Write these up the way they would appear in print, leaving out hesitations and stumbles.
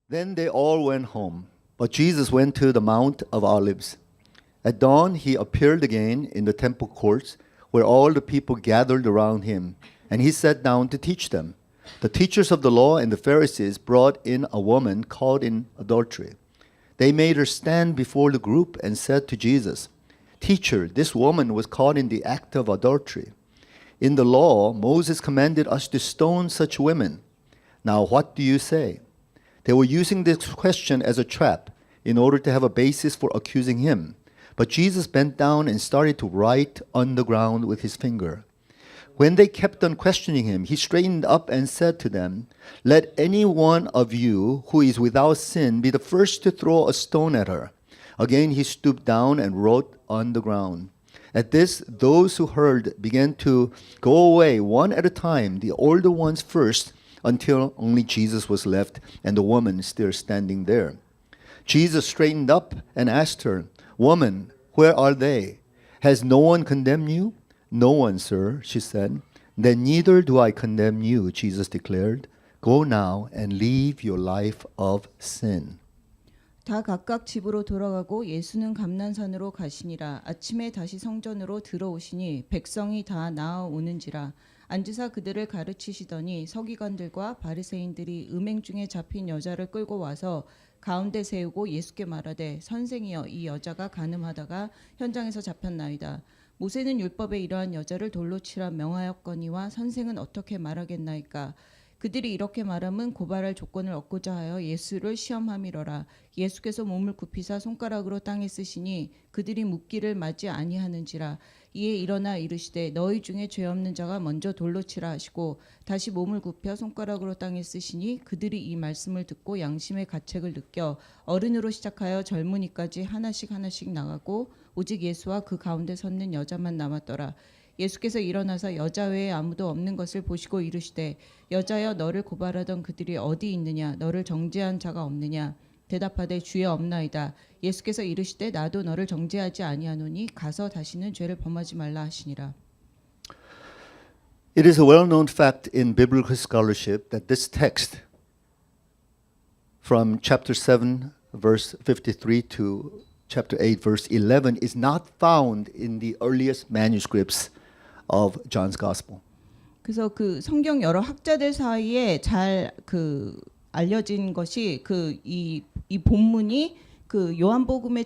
Then they all went home, but Jesus went to the Mount of Olives. At dawn, he appeared again in the temple courts, where all the people gathered around him, and he sat down to teach them. The teachers of the law and the Pharisees brought in a woman caught in adultery. They made her stand before the group and said to Jesus, "Teacher, this woman was caught in the act of adultery. In the law, Moses commanded us to stone such women. Now, what do you say?" They were using this question as a trap in order to have a basis for accusing him. But Jesus bent down and started to write on the ground with his finger. When they kept on questioning him, he straightened up and said to them, "Let any one of you who is without sin be the first to throw a stone at her." Again he stooped down and wrote on the ground. At this, those who heard began to go away one at a time, the older ones first, until only Jesus was left and the woman still standing there. Jesus straightened up and asked her, "Woman, where are they? Has no one condemned you?" "No one, sir," she said. "Then neither do I condemn you," Jesus declared. "Go now and live your life of sin." 다 각각 집으로 돌아가고 예수는 감난산으로 가시니라. 아침에 다시 성전으로 들어오시니 백성이 다 나아오는지라. 앉으사 그들을 가르치시더니 서기관들과 바리새인들이 음행 중에 잡힌 여자를 끌고 와서 가운데 세우고 예수께 말하되, "선생이여, 이 여자가 간음하다가 현장에서 잡혔나이다. 모세는 율법에 이러한 여자를 돌로 치라 명하였거니와 선생은 어떻게 말하겠나이까?" 그들이 이렇게 말함은 고발할 조건을 얻고자 하여 예수를 시험함이로라. 예수께서 몸을 굽히사 손가락으로 땅에 쓰시니 그들이 묻기를 맞지 아니하는지라. 이에 일어나 이르시되, "너희 중에 죄 없는 자가 먼저 돌로 치라" 하시고 다시 몸을 굽혀 손가락으로 땅에 쓰시니 그들이 이 말씀을 듣고 양심의 가책을 느껴 어른으로 시작하여 젊은이까지 하나씩 하나씩 나가고 오직 예수와 그 가운데 섰는 여자만 남았더라. 예수께서 일어나서 여자 외에 아무도 없는 것을 보시고 이르시되, "여자여, 너를 고발하던 그들이 어디 있느냐? 너를 정죄한 자가 없느냐?" 대답하되, "주여, 없나이다." 예수께서 이르시되, "나도 너를 정죄하지 아니하노니 가서 다시는 죄를 범하지 말라" 하시니라. It is a well-known fact in biblical scholarship that this text from chapter 7 verse 53 to chapter 8 verse 11 is not found in the earliest manuscripts of John's Gospel. 그래서 그 성경 여러 학자들 사이에 잘 그 알려진 것이 이 본문이 그 요한복음의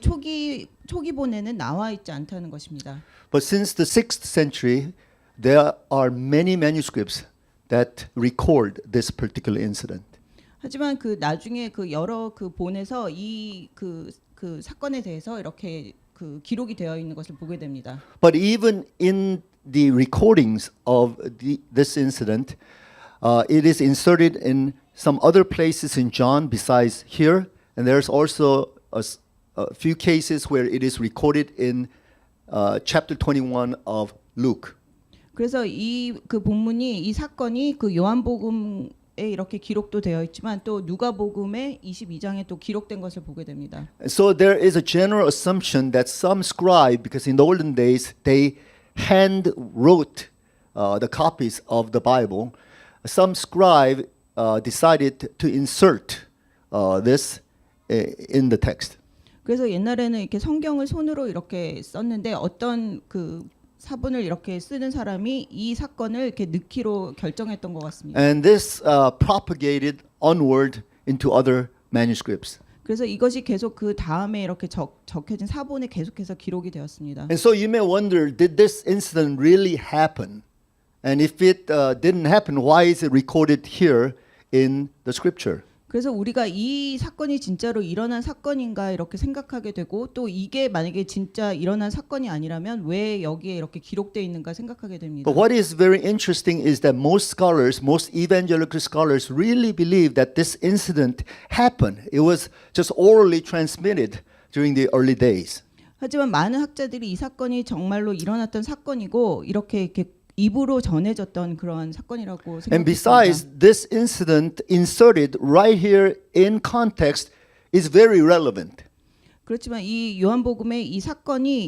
초기본에는 나와 있지 않다는 것입니다. But since the 6th century, there are many manuscripts that record this particular incident. 하지만 그 나중에 그 여러 그 본에서 이 그 사건에 대해서 이렇게 그 기록이 되어 있는 것을 보게 됩니다. But even in the recordings of this incident, it is inserted in some other places in John besides here, and there's also a few cases where it is recorded in chapter 21 of Luke. 그래서 이 그 본문이 이 사건이 그 요한복음에 이렇게 기록도 되어 있지만 또 누가복음의 22장에 또 기록된 것을 보게 됩니다. So there is a general assumption that some scribe, because in the olden days they hand wrote the copies of the Bible, some scribe decided to insert this in the text. 그래서 옛날에는 이렇게 성경을 손으로 이렇게 썼는데 어떤 그 사본을 이렇게 쓰는 사람이 이 사건을 이렇게 넣기로 결정했던 것 같습니다. And this propagated onward into other manuscripts. 그래서 이것이 계속 그 다음에 이렇게 적혀진 사본에 계속해서 기록이 되었습니다. And so you may wonder, did this incident really happen? And if it didn't happen, why is it recorded here in the scripture? 그래서 우리가 이 사건이 진짜로 일어난 사건인가 이렇게 생각하게 되고 또 이게 만약에 진짜 일어난 사건이 아니라면 왜 여기에 이렇게 기록되어 있는가 생각하게 됩니다. But what is very interesting is that most scholars, most evangelical scholars really believe that this incident happened. It was just orally transmitted during the early days. 하지만 많은 학자들이 이 사건이 정말로 일어났던 사건이고 이렇게 입으로 전해졌던 그런 사건이라고 And besides, 생각합니다. this incident inserted right here in context is very relevant. 그렇지만 이 요한복음의 이 사건이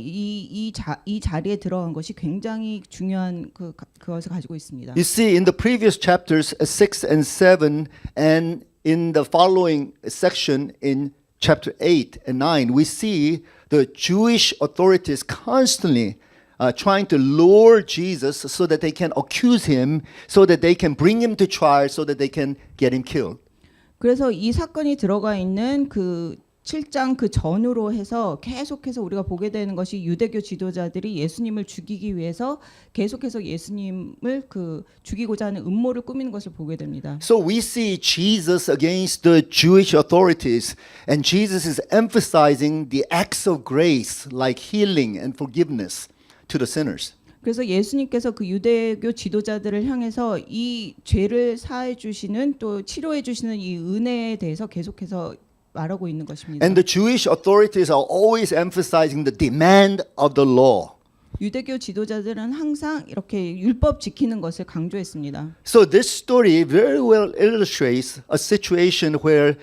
이 자리에 들어간 것이 굉장히 중요한 그것을 가지고 있습니다. You see, in the previous chapters 6 and 7 and in the following section in chapter 8 and 9, we see the Jewish authorities constantly trying to lure Jesus so that they can accuse him, so that they can bring him to trial, so that they can get him killed. 그래서 이 사건이 들어가 있는 그 7장 그 전후로 해서 계속해서 우리가 보게 되는 것이 유대교 지도자들이 예수님을 죽이기 위해서 계속해서 예수님을 그 죽이고자 하는 음모를 꾸미는 것을 보게 됩니다. So we see Jesus against the Jewish authorities, and Jesus is emphasizing the acts of grace like healing and forgiveness to the sinners. 그래서 예수님께서 그 유대교 지도자들을 향해서 이 죄를 사해 주시는 또 치료해 주시는 이 은혜에 대해서 계속해서 말하고 있는 것입니다. And the Jewish authorities are always emphasizing the demand of the law. 유대교 지도자들은 항상 이렇게 율법 지키는 것을 강조했습니다. So this story very well illustrates a situation where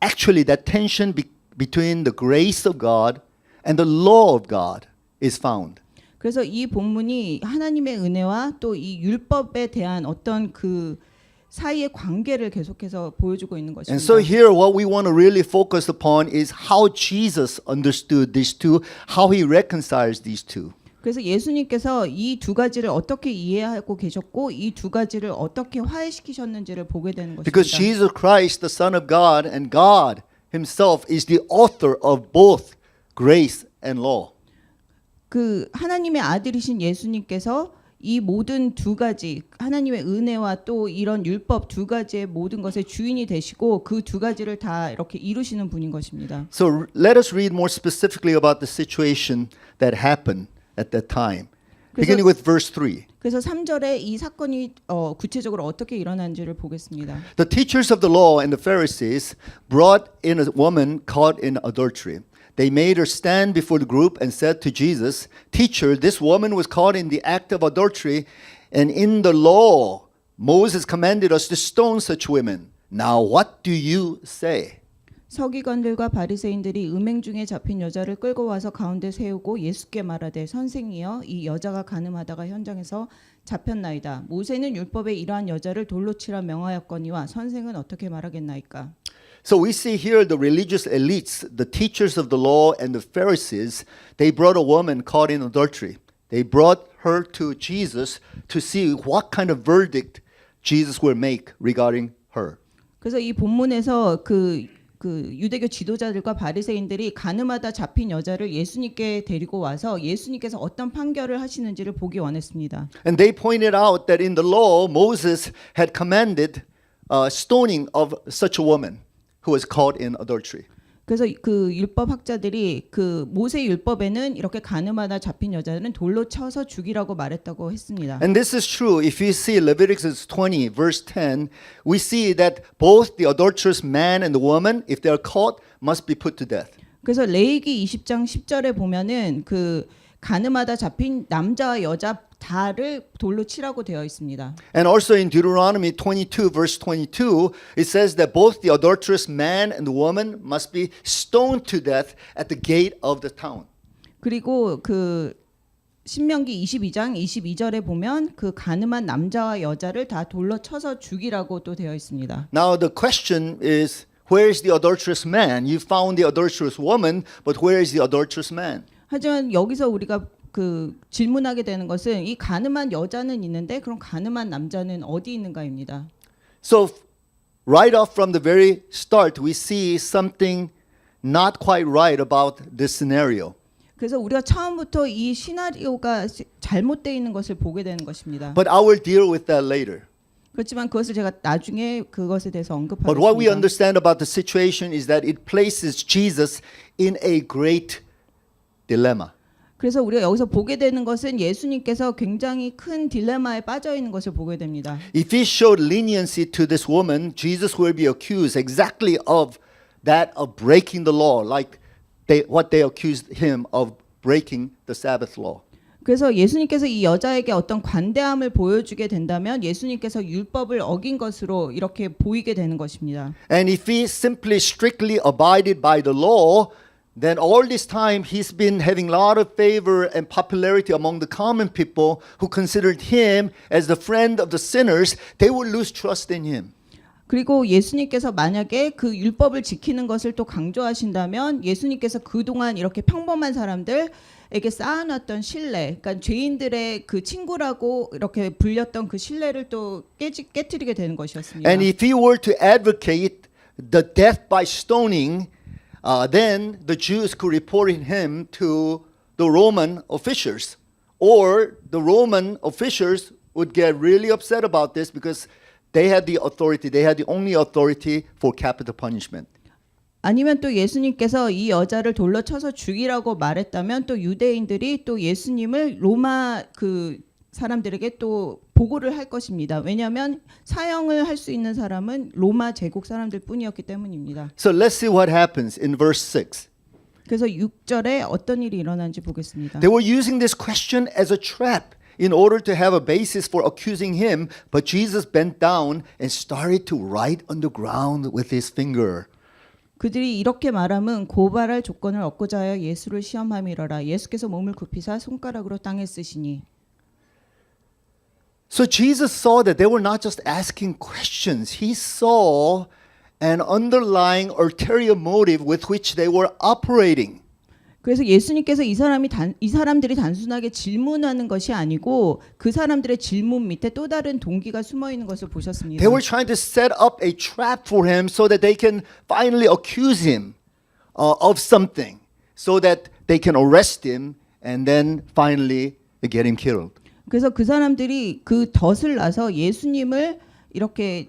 actually that tension between the grace of God and the law of God is found. 그래서 이 본문이 하나님의 은혜와 또 이 율법에 대한 어떤 그 사이의 관계를 계속해서 보여주고 있는 것입니다. And so here what we want to really focus upon is how Jesus understood these two, how he reconciles these two. 그래서 예수님께서 이 두 가지를 어떻게 이해하고 계셨고 이 두 가지를 어떻게 화해시키셨는지를 보게 되는 것입니다. Because Jesus Christ, the Son of God, and God himself is the author of both grace and law. 그 하나님의 아들이신 예수님께서 이 모든 두 가지 하나님의 은혜와 또 이런 율법 두 가지의 모든 것의 주인이 되시고 그 두 가지를 다 이렇게 이루시는 분인 것입니다. So let us read more specifically about the situation that happened at that time. Beginning with verse 3. 그래서 3절에 이 사건이 구체적으로 어떻게 일어난지를 보겠습니다. The teachers of the law and the Pharisees brought in a woman caught in adultery. They made her stand before the group and said to Jesus, "Teacher, this woman was caught in the act of adultery, and in the law Moses commanded us to stone such women. Now what do you say?" 서기관들과 바리새인들이 음행 중에 잡힌 여자를 끌고 와서 가운데 세우고 예수께 말하되 선생이여 이 여자가 간음하다가 현장에서 잡혔나이다. 모세는 율법에 이러한 여자를 돌로 치라 명하였거니와 선생은 어떻게 말하겠나이까. So we see here the religious elites, the teachers of the law and the Pharisees, they brought a woman caught in adultery. They brought her to Jesus to see what kind of verdict Jesus will make regarding her. 그래서 이 본문에서 그 유대교 지도자들과 바리새인들이 간음하다 잡힌 여자를 예수님께 데리고 와서 예수님께서 어떤 판결을 하시는지를 보기 원했습니다. And they pointed out that in the law, Moses had commanded stoning of such a woman who was caught in adultery. 그래서 그 율법 학자들이 그 모세 율법에는 이렇게 간음하다 잡힌 여자는 돌로 쳐서 죽이라고 말했다고 했습니다. And this is true. If you see Leviticus 20 verse 10, we see that both the adulterous man and the woman, if they are caught, must be put to death. 그래서 레위기 20장 10절에 보면은 그 간음하다 잡힌 남자와 여자 다를 돌로 치라고 되어 있습니다. And also in Deuteronomy 22 verse 22, it says that both the adulterous man and the woman must be stoned to death at the gate of the town. 그리고 그 신명기 22장 22절에 보면 그 간음한 남자와 여자를 다 돌로 쳐서 죽이라고 또 되어 있습니다. Now the question is, where is the adulterous man? You found the adulterous woman, but where is the adulterous man? 하지만 여기서 우리가 그 질문하게 되는 것은 이 간음한 여자는 있는데 그럼 간음한 남자는 어디 있는가입니다. So right off from the very start, we see something not quite right about this scenario. 그래서 우리가 처음부터 이 시나리오가 잘못되어 있는 것을 보게 되는 것입니다. But I will deal with that later. 그렇지만 그것을 제가 나중에 그것에 대해서 But what we 언급하겠습니다. understand about the situation is that it places Jesus in a great dilemma. 그래서 우리가 여기서 보게 되는 것은 예수님께서 굉장히 큰 딜레마에 빠져 있는 것을 보게 됩니다. If he showed leniency to this woman, Jesus will be accused exactly of that of breaking the law, like what they accused him of breaking the Sabbath law. 그래서 예수님께서 이 여자에게 어떤 관대함을 보여주게 된다면 예수님께서 율법을 어긴 것으로 이렇게 보이게 되는 것입니다. And if he simply strictly abided by the law, then all this time he's been having a lot of favor and popularity among the common people who considered him as the friend of the sinners. They would lose trust in him. 그리고 예수님께서 만약에 그 율법을 지키는 것을 또 강조하신다면 예수님께서 그동안 이렇게 평범한 사람들에게 쌓아놨던 신뢰, 그러니까 죄인들의 그 친구라고 이렇게 불렸던 그 신뢰를 또 깨뜨리게 되는 것이었습니다. And if he were to advocate the death by stoning, then the Jews could report him to the Roman officials, or the Roman officials would get really upset about this because they had the authority, they had the only authority for capital punishment. 아니면 또 예수님께서 이 여자를 돌로 쳐서 죽이라고 말했다면 또 유대인들이 또 예수님을 로마 그 사람들에게 또 보고를 할 것입니다. 왜냐하면 사형을 할 수 있는 사람은 로마 제국 사람들 뿐이었기 때문입니다. So let's see what happens in verse 6. 그래서 6절에 어떤 일이 일어난지 보겠습니다. They were using this question as a trap in order to have a basis for accusing him, but Jesus bent down and started to write on the ground with his finger. 그들이 이렇게 말함은 고발할 조건을 얻고자 하여 예수를 시험함이러라. 예수께서 몸을 굽히사 손가락으로 땅에 쓰시니. So Jesus saw that they were not just asking questions. He saw an underlying ulterior motive with which they were operating. 그래서 예수님께서 이 사람들이 단순하게 질문하는 것이 아니고 그 사람들의 질문 밑에 또 다른 동기가 숨어 있는 것을 보셨습니다. They were trying to set up a trap for him so that they can finally accuse him of something, so that they can arrest him and then finally get him killed. 그래서 그 사람들이 그 덫을 놔서 예수님을 이렇게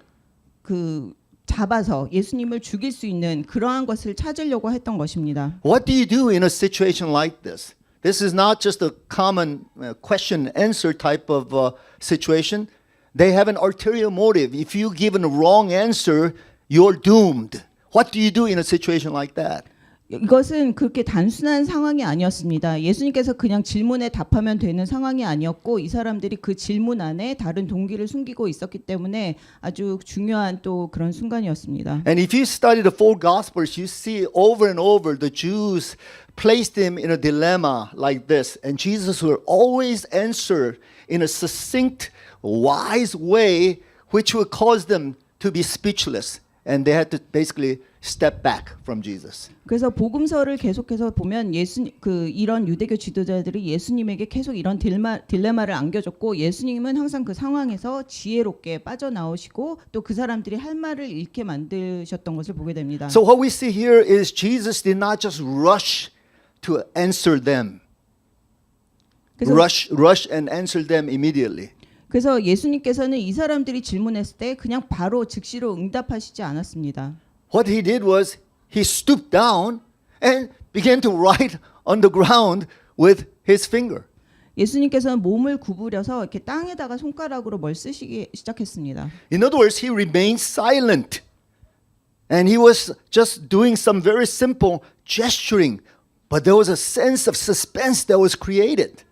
그 잡아서 예수님을 죽일 수 있는 그러한 것을 찾으려고 했던 것입니다. What do you do in a situation like this? This is not just a common question and answer type of situation. They have an ulterior motive. If you give a wrong answer, you're doomed. What do you do in a situation like that? 이것은 그렇게 단순한 상황이 아니었습니다. 예수님께서 그냥 질문에 답하면 되는 상황이 아니었고 이 사람들이 그 질문 안에 다른 동기를 숨기고 있었기 때문에 아주 중요한 또 그런 순간이었습니다. And if you study the four Gospels, you see over and over the Jews placed him in a dilemma like this. And Jesus will always answer in a succinct, wise way, which will cause them to be speechless. And they had to basically step back from Jesus. 그래서 복음서를 계속해서 보면 이런 유대교 지도자들이 예수님에게 계속 이런 딜레마를 안겨줬고 예수님은 항상 그 상황에서 지혜롭게 빠져나오시고 또 그 사람들이 할 말을 잃게 만드셨던 것을 보게 됩니다. So what we see here is Jesus did not just rush to answer them. Rush and answer them immediately. 그래서 예수님께서는 이 사람들이 질문했을 때 그냥 바로 즉시로 응답하시지 않았습니다. What he did was he stooped down and began to write on the ground with his finger. 예수님께서는 몸을 구부려서 이렇게 땅에다가 손가락으로 뭘 쓰시기 시작했습니다. In other words, he remained silent. And he was just doing some very simple gesturing, but there was a sense of suspense that was created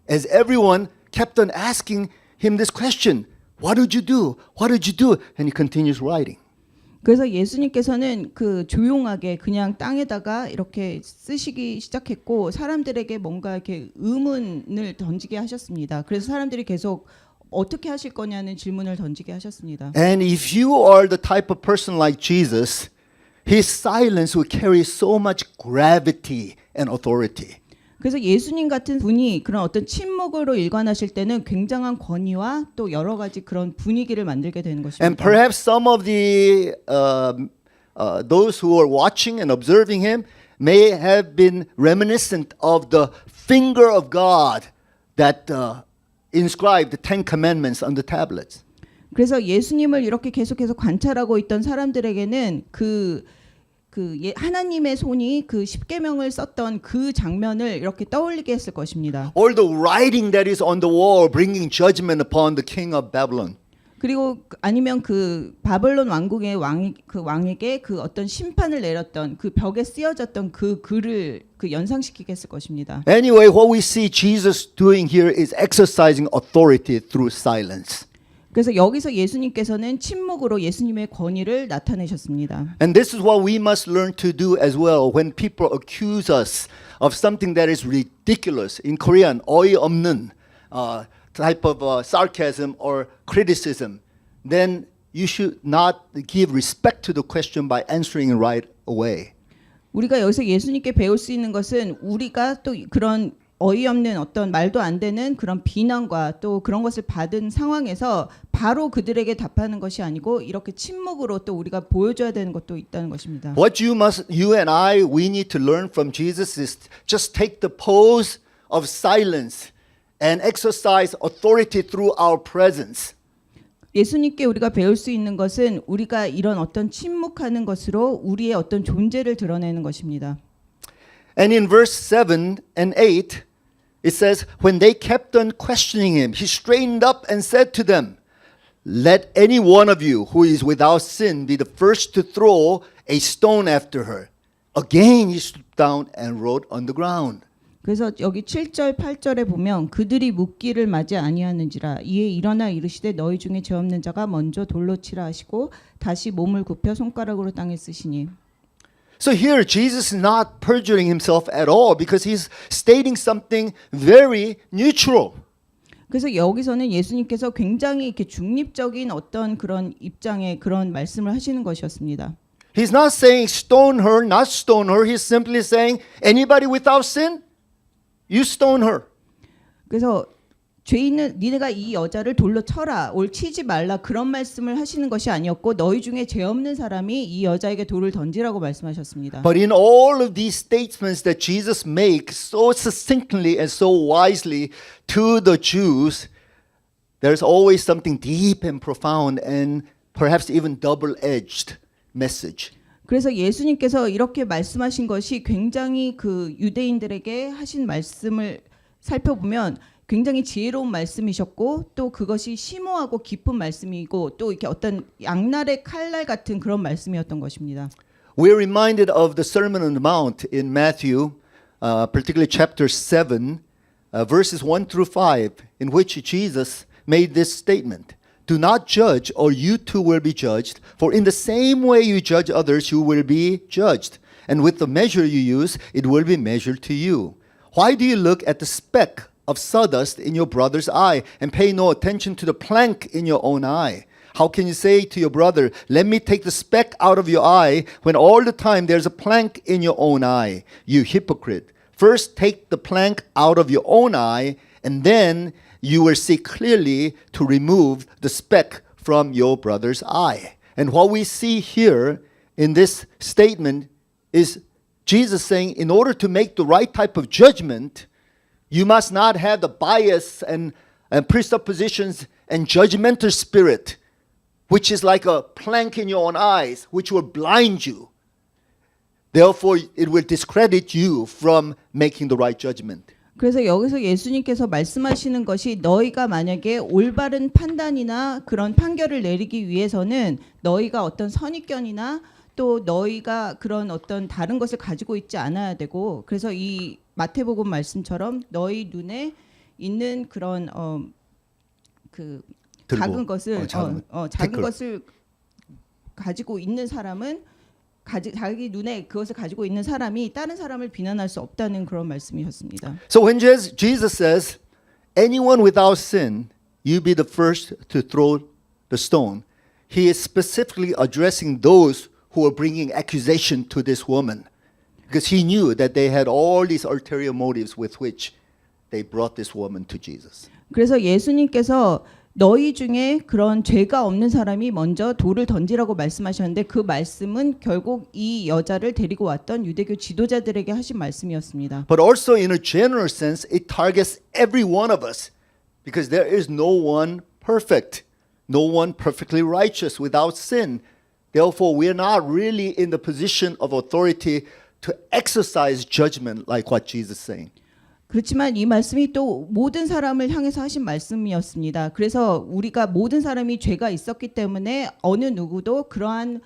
as everyone kept on asking him this question. What did you do? What did you do? And he continues writing. 그래서 예수님께서는 그 조용하게 그냥 땅에다가 이렇게 쓰시기 시작했고 사람들에게 뭔가 이렇게 의문을 던지게 하셨습니다. 그래서 사람들이 계속 어떻게 하실 거냐는 질문을 던지게 하셨습니다. And if you are the type of person like Jesus, his silence will carry so much gravity and authority. 그래서 예수님 같은 분이 그런 어떤 침묵으로 일관하실 때는 굉장한 권위와 또 여러 가지 그런 분위기를 만들게 되는 것입니다. And perhaps some of the those who are watching and observing him may have been reminiscent of the finger of God that inscribed the Ten Commandments on the tablets. 그래서 예수님을 이렇게 계속해서 관찰하고 있던 사람들에게는 하나님의 손이 그 십계명을 썼던 그 장면을 이렇게 떠올리게 했을 것입니다. Or the writing that is on the wall bringing judgment upon the king of Babylon. 그리고 아니면 그 바벨론 왕국의 왕에게 그 어떤 심판을 내렸던 그 벽에 쓰여졌던 그 글을 그 연상시키게 했을 것입니다. Anyway, what we see Jesus doing here is exercising authority through silence. 그래서 여기서 예수님께서는 침묵으로 예수님의 권위를 나타내셨습니다. And this is what we must learn to do as well when people accuse us of something that is ridiculous. In Korean, 어이없는 type of sarcasm or criticism. Then you should not give respect to the question by answering it right away. 우리가 여기서 예수님께 배울 수 있는 것은 우리가 또 그런 어이없는 어떤 말도 안 되는 그런 비난과 또 그런 것을 받은 상황에서 바로 그들에게 답하는 것이 아니고 이렇게 침묵으로 또 우리가 보여줘야 되는 것도 있다는 것입니다. What you and I, we need to learn from Jesus is just take the pose of silence and exercise authority through our presence. 예수님께 우리가 배울 수 있는 것은 우리가 이런 어떤 침묵하는 것으로 우리의 어떤 존재를 드러내는 것입니다. And in verse 7 and 8, it says, when they kept on questioning him, he straightened up and said to them, let any one of you who is without sin be the first to throw a stone after her. Again he stooped down and wrote on the ground. 그래서 여기 7절 8절에 보면 그들이 묻기를 마지 아니하는지라 이에 일어나 이르시되 너희 중에 죄 없는 자가 먼저 돌로 치라 하시고 다시 몸을 굽혀 손가락으로 땅에 쓰시니. So here Jesus is not perjuring himself at all because he's stating something very neutral. 그래서 여기서는 예수님께서 굉장히 이렇게 중립적인 어떤 그런 입장의 그런 말씀을 하시는 것이었습니다. He's not saying stone her, not stone her. He's simply saying anybody without sin, you stone her. 그래서 죄 있는 니네가 이 여자를 돌로 쳐라, 올 치지 말라 그런 말씀을 하시는 것이 아니었고 너희 중에 죄 없는 사람이 이 여자에게 돌을 던지라고 말씀하셨습니다. But in all of these statements that Jesus makes so succinctly and so wisely to the Jews, there's always something deep and profound and perhaps even double-edged message. 그래서 예수님께서 이렇게 말씀하신 것이 굉장히 그 유대인들에게 하신 말씀을 살펴보면 굉장히 지혜로운 말씀이셨고 또 그것이 심오하고 깊은 말씀이고 또 이렇게 어떤 양날의 칼날 같은 그런 말씀이었던 것입니다. We're reminded of the Sermon on the Mount in Matthew, particularly chapter 7, verses 1 through 5, in which Jesus made this statement. Do not judge, or you too will be judged. For in the same way you judge others, you will be judged. And with the measure you use, it will be measured to you. Why do you look at the speck of sawdust in your brother's eye and pay no attention to the plank in your own eye? How can you say to your brother, let me take the speck out of your eye, when all the time there's a plank in your own eye? You hypocrite. First take the plank out of your own eye, and then you will see clearly to remove the speck from your brother's eye. And what we see here in this statement is Jesus saying, in order to make the right type of judgment, you must not have the bias and presuppositions and judgmental spirit, which is like a plank in your own eyes, which will blind you. Therefore, it will discredit you from making the right judgment. 그래서 여기서 예수님께서 말씀하시는 것이 너희가 만약에 올바른 판단이나 그런 판결을 내리기 위해서는 너희가 어떤 선입견이나 또 너희가 그런 어떤 다른 것을 가지고 있지 않아야 되고 그래서 이 마태복음 말씀처럼 너희 눈에 있는 그런 그 작은 것을 작은 것을 가지고 있는 사람은 자기 눈에 그것을 가지고 있는 사람이 다른 사람을 비난할 수 없다는 그런 말씀이셨습니다. So when Jesus says, anyone without sin, you be the first to throw the stone, he is specifically addressing those who are bringing accusation to this woman, because he knew that they had all these ulterior motives with which they brought this woman to Jesus. 그래서 예수님께서 너희 중에 그런 죄가 없는 사람이 먼저 돌을 던지라고 말씀하셨는데 그 말씀은 결국 이 여자를 데리고 왔던 유대교 지도자들에게 하신 말씀이었습니다. But also in a general sense, it targets every one of us, because there is no one perfect, no one perfectly righteous without sin. Therefore, we are not really in the position of authority to exercise judgment like what Jesus is saying. 그렇지만 이 말씀이 또 모든 사람을 향해서 하신 말씀이었습니다. 그래서 우리가 모든 사람이 죄가 있었기 때문에 어느 누구도 그러한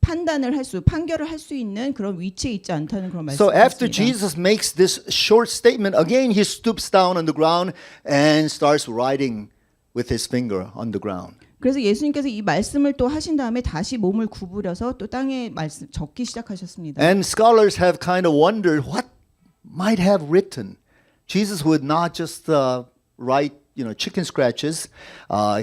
판결을 할 수 있는 그런 위치에 있지 않다는 그런 So after 말씀이었습니다. Jesus makes this short statement, again he stoops down on the ground and starts writing with his finger on the ground. 그래서 예수님께서 이 말씀을 또 하신 다음에 다시 몸을 구부려서 또 땅에 말씀 적기 시작하셨습니다. And scholars have kind of wondered what might have written. Jesus would not just write chicken scratches,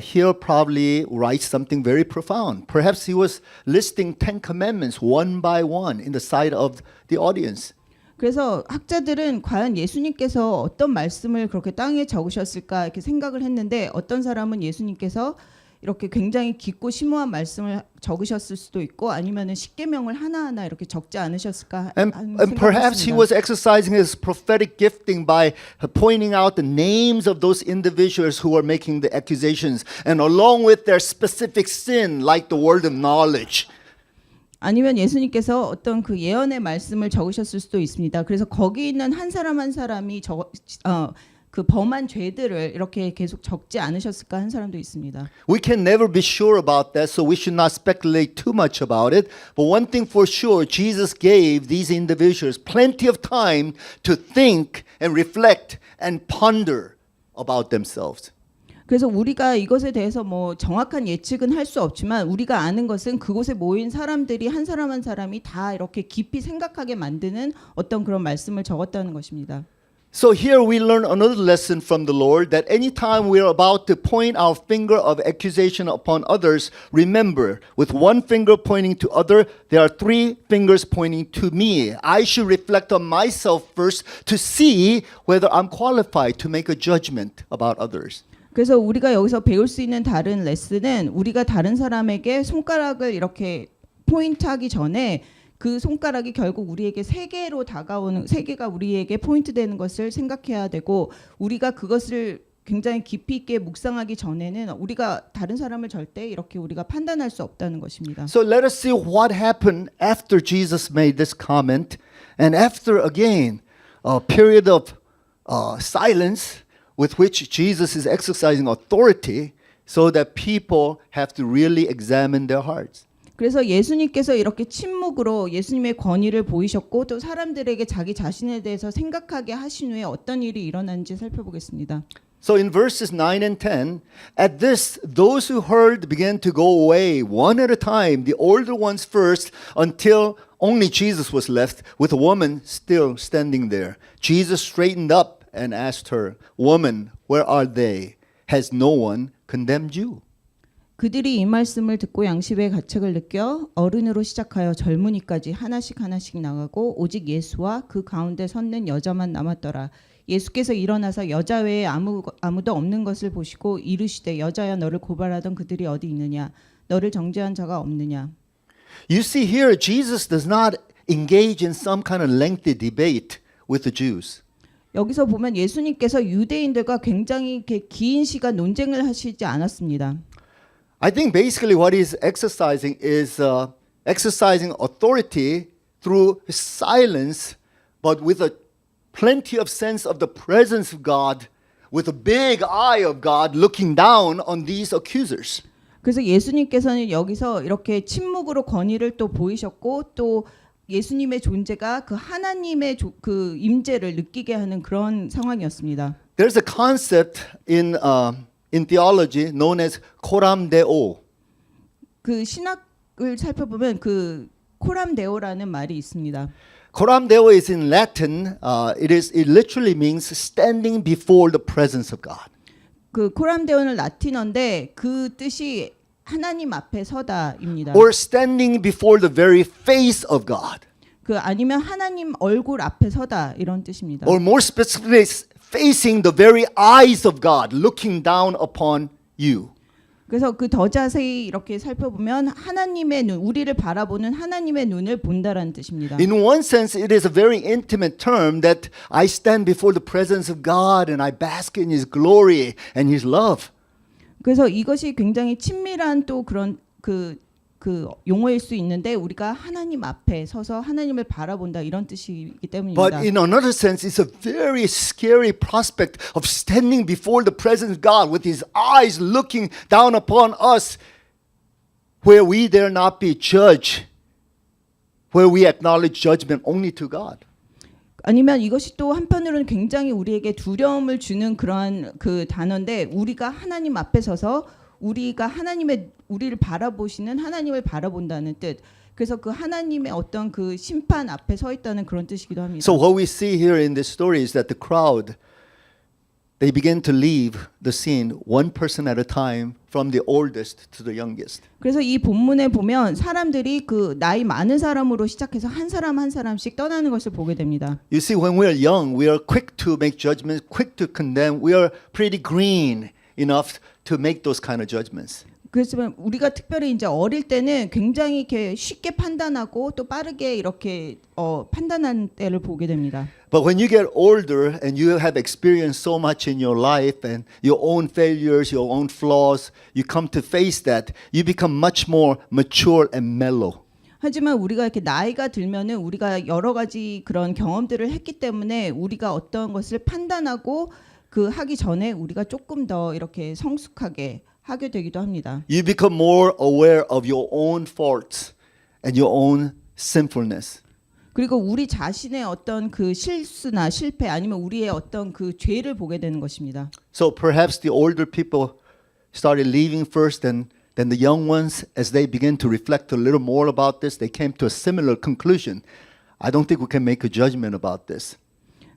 he'll probably write something very profound. Perhaps he was listing 10 commandments one by one in the sight of the audience. 그래서 학자들은 과연 예수님께서 어떤 말씀을 그렇게 땅에 적으셨을까 이렇게 생각을 했는데 어떤 사람은 예수님께서 이렇게 굉장히 깊고 심오한 말씀을 적으셨을 수도 있고 아니면은 십계명을 하나하나 이렇게 적지 않으셨을까 하는 And perhaps he 생각을 was exercising his prophetic gifting by pointing out the names of those individuals who were making the accusations and along with their specific sin like the word of knowledge. 아니면 예수님께서 어떤 그 예언의 말씀을 적으셨을 수도 있습니다. 그래서 거기 있는 한 사람 한 사람이 그 범한 죄들을 이렇게 계속 적지 않으셨을까 한 사람도 있습니다. We can never be sure about that, so we should not speculate too much about it. But one thing for sure, Jesus gave these individuals plenty of time to think and reflect and ponder about themselves. 그래서 우리가 이것에 대해서 뭐 정확한 예측은 할 수 없지만 우리가 아는 것은 그곳에 모인 사람들이 한 사람 한 사람이 다 이렇게 깊이 생각하게 만드는 어떤 그런 말씀을 적었다는 것입니다. So here we learn another lesson from the Lord that anytime we are about to point our finger of accusation upon others, remember, with one finger pointing to other, there are three fingers pointing to me. I should reflect on myself first to see whether I'm qualified to make a judgment about others. 그래서 우리가 여기서 배울 수 있는 다른 레슨은 우리가 다른 사람에게 손가락을 이렇게 포인트하기 전에 그 손가락이 결국 우리에게 세 개로 다가오는 세 개가 우리에게 포인트 되는 것을 생각해야 되고 우리가 그것을 굉장히 깊이 있게 묵상하기 전에는 우리가 다른 사람을 절대 이렇게 우리가 판단할 수 없다는 것입니다. So let us see what happened after Jesus made this comment and after again a period of silence with which Jesus is exercising authority so that people have to really examine their hearts. 그래서 예수님께서 이렇게 침묵으로 예수님의 권위를 보이셨고 또 사람들에게 자기 자신에 대해서 생각하게 하신 후에 어떤 일이 일어났는지 살펴보겠습니다. So in verses 9 and 10, at this, those who heard began to go away one at a time, the older ones first, until only Jesus was left, with a woman still standing there. Jesus straightened up and asked her, "Woman, where are they? Has no one condemned you?" 그들이 이 말씀을 듣고 양심의 가책을 느껴 어른으로 시작하여 젊은이까지 하나씩 나가고 오직 예수와 그 가운데 섰는 여자만 남았더라. 예수께서 일어나서 여자 외에 아무도 없는 것을 보시고 이르시되 여자야 너를 고발하던 그들이 어디 있느냐 너를 정죄한 자가 없느냐. You see here, Jesus does not engage in some kind of lengthy debate with the Jews. 여기서 보면 예수님께서 유대인들과 굉장히 이렇게 긴 시간 논쟁을 하시지 않았습니다. I think basically what he's exercising is exercising authority through silence, but with a plenty of sense of the presence of God, with a big eye of God looking down on these accusers. 그래서 예수님께서는 여기서 이렇게 침묵으로 권위를 또 보이셨고 또 예수님의 존재가 그 하나님의 그 임재를 느끼게 하는 그런 상황이었습니다. There's a concept in theology known as coram deo. 그 신학을 살펴보면 그 코람 데오라는 말이 있습니다. Coram deo is in Latin. It literally means standing before the presence of God. 그 코람 데오는 라틴어인데 그 뜻이 하나님 앞에 서다입니다. Or standing before the very face of God. 그 아니면 하나님 얼굴 앞에 서다 이런 뜻입니다. Or more specifically, facing the very eyes of God, looking down upon you. 그래서 그 더 자세히 이렇게 살펴보면 하나님의 눈, 우리를 바라보는 하나님의 눈을 본다라는 뜻입니다. In one sense, it is a very intimate term that I stand before the presence of God and I bask in His glory and His love. 그래서 이것이 굉장히 친밀한 또 그런 그 용어일 수 있는데 우리가 하나님 앞에 서서 하나님을 바라본다 이런 뜻이기 때문입니다. But in another sense, it's a very scary prospect of standing before the presence of God with His eyes looking down upon us, where we dare not be judged, where we acknowledge judgment only to God. 아니면 이것이 또 한편으로는 굉장히 우리에게 두려움을 주는 그러한 그 단어인데 우리가 하나님 앞에 서서 우리가 하나님의 우리를 바라보시는 하나님을 바라본다는 뜻. 그래서 그 하나님의 어떤 그 심판 앞에 서 있다는 그런 뜻이기도 합니다. So what we see here in this story is that the crowd they began to leave the scene one person at a time from the oldest to the youngest. 그래서 이 본문에 보면 사람들이 그 나이 많은 사람으로 시작해서 한 사람 한 사람씩 떠나는 것을 보게 됩니다. You see, when we are young, we are quick to make judgments, quick to condemn. We are pretty green enough to make those kind of judgments. 그렇지만 우리가 특별히 이제 어릴 때는 굉장히 이렇게 쉽게 판단하고 또 빠르게 이렇게 판단하는 때를 보게 됩니다. But when you get older and you have experienced so much in your life and your own failures, your own flaws, you come to face that, you become much more mature and mellow. 하지만 우리가 이렇게 나이가 들면은 우리가 여러 가지 그런 경험들을 했기 때문에 우리가 어떤 것을 판단하고 그 하기 전에 우리가 조금 더 이렇게 성숙하게 하게 되기도 합니다. You become more aware of your own faults and your own sinfulness. 그리고 우리 자신의 어떤 그 실수나 실패 아니면 우리의 어떤 그 죄를 보게 되는 것입니다. So perhaps the older people started leaving first and then the young ones, as they began to reflect a little more about this, they came to a similar conclusion. I don't think we can make a judgment about this.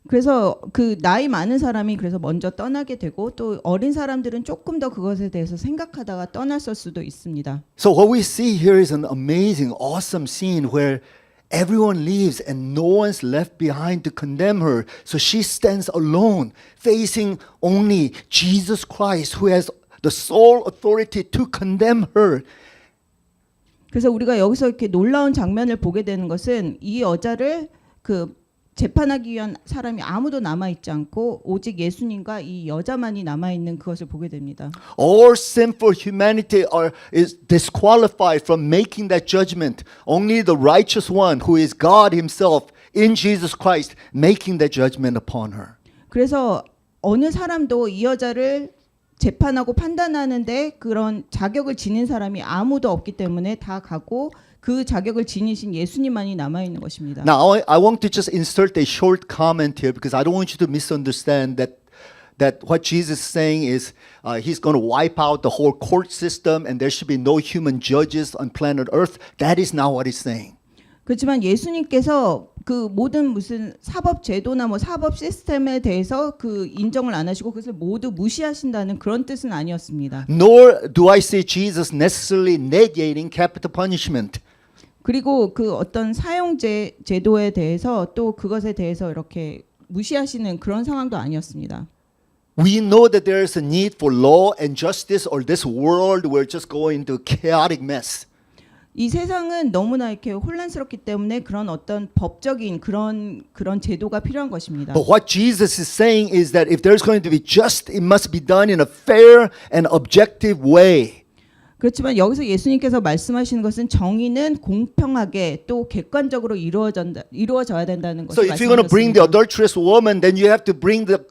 그래서 그 나이 많은 사람이 그래서 먼저 떠나게 되고 또 어린 사람들은 조금 더 그것에 대해서 생각하다가 떠났을 수도 있습니다. So what we see here is an amazing, awesome scene where everyone leaves and no one's left behind to condemn her. So she stands alone, facing only Jesus Christ, who has the sole authority to condemn her. 그래서 우리가 여기서 이렇게 놀라운 장면을 보게 되는 것은 이 여자를 그 재판하기 위한 사람이 아무도 남아 있지 않고 오직 예수님과 이 여자만이 남아 있는 그것을 보게 됩니다. All sinful humanity is disqualified from making that judgment. Only the righteous one, who is God Himself in Jesus Christ, making that judgment upon her. 그래서 어느 사람도 이 여자를 재판하고 판단하는데 그런 자격을 지닌 사람이 아무도 없기 때문에 다 가고 그 자격을 지니신 예수님만이 남아 있는 것입니다. Now, I want to just insert a short comment here because I don't want you to misunderstand that what Jesus is saying is He's going to wipe out the whole court system and there should be no human judges on planet Earth. That is not what He's saying. 그렇지만 예수님께서 그 모든 무슨 사법 제도나 뭐 사법 시스템에 대해서 그 인정을 안 하시고 그것을 모두 무시하신다는 그런 뜻은 아니었습니다. Nor do I see Jesus necessarily negating capital punishment. 그리고 그 어떤 사형제 제도에 대해서 또 그것에 대해서 이렇게 무시하시는 그런 상황도 아니었습니다. We know that there is a need for law and justice, or this world will just go into chaotic mess. 이 세상은 너무나 이렇게 혼란스럽기 때문에 그런 어떤 법적인 그런 제도가 필요한 것입니다. But what Jesus is saying is that if there's going to be just, it must be done in a fair and objective way. 그렇지만 여기서 예수님께서 말씀하시는 것은 정의는 공평하게 또 객관적으로 이루어져야 된다는 것을 So if you're going to bring the 말씀하셨습니다. adulterous woman, then you have to bring the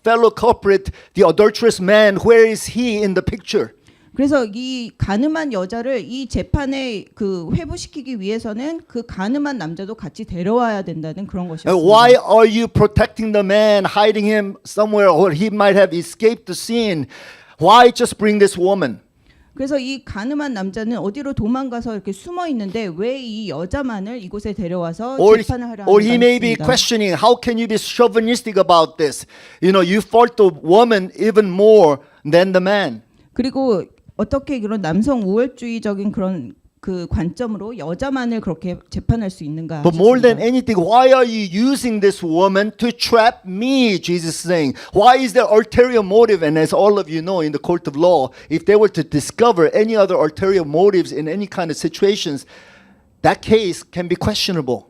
fellow culprit, the adulterous man. Where is he in the picture? 그래서 이 가늠한 여자를 이 재판에 그 회부시키기 위해서는 그 가늠한 남자도 같이 데려와야 된다는 그런 것이었습니다. Why are you protecting the man, hiding him somewhere, or he might have escaped the scene? Why just bring this woman? 그래서 이 가늠한 남자는 어디로 도망가서 이렇게 숨어 있는데 왜 이 여자만을 이곳에 데려와서 재판을 하려 Or he may be 하는가 questioning, how can you be chauvinistic about this? You know, you fault the woman even more than the man. 그리고 어떻게 그런 남성 우월주의적인 그런 그 관점으로 여자만을 그렇게 재판할 수 있는가 But more than 하셨습니다. anything, why are you using this woman to trap me? Jesus is saying. Why is there ulterior motive? And as all of you know, in the court of law, if they were to discover any other ulterior motives in any kind of situations, that case can be questionable.